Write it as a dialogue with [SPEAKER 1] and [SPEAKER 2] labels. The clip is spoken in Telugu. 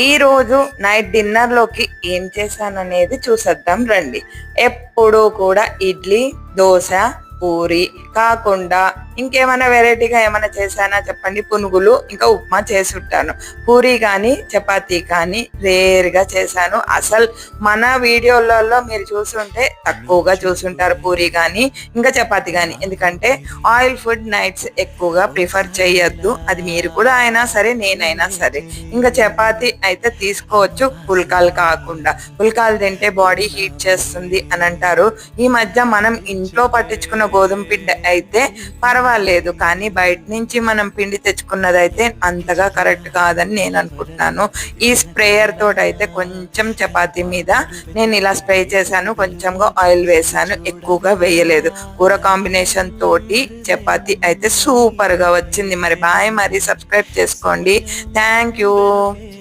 [SPEAKER 1] ఈ రోజు నైట్ డిన్నర్ లోకి ఏం చేశాననేది చూసేద్దాం రండి. ఎప్పుడూ కూడా ఇడ్లీ, దోశ, పూరి కాకుండా ఇంకేమైనా వెరైటీగా ఏమైనా చేశానా చెప్పండి? పునుగులు ఇంకా ఉప్మా చేసి ఉంటాను. పూరి కానీ చపాతీ కానీ రేర్గా చేశాను. అసలు మన వీడియోలలో మీరు చూసుంటే తక్కువగా చూసుంటారు పూరి కానీ ఇంకా చపాతీ కానీ. ఎందుకంటే ఆయిల్ ఫుడ్ నైట్స్ ఎక్కువగా ప్రిఫర్ చేయొద్దు. అది మీరు కూడా అయినా సరే నేనైనా సరే. ఇంకా చపాతీ అయితే తీసుకోవచ్చు పుల్కాలు కాకుండా. పుల్కాలు తింటే బాడీ హీట్ చేస్తుంది అని అంటారు. ఈ మధ్య మనం ఇంట్లో పట్టించుకున్న గోధుమ పిండి అయితే పర్వాలేదు, కానీ బయట నుంచి మనం పిండి తెచ్చుకున్నది అయితే అంతగా కరెక్ట్ కాదని నేను అనుకుంటున్నాను. ఈ స్ప్రేయర్ తోటి అయితే కొంచెం చపాతీ మీద నేను ఇలా స్ప్రే చేశాను, కొంచెంగా ఆయిల్ వేసాను, ఎక్కువగా వేయలేదు. కూర కాంబినేషన్ తోటి చపాతీ అయితే సూపర్ గా వచ్చింది. మరి బాయ్, మరి సబ్స్క్రైబ్ చేసుకోండి. Thank you.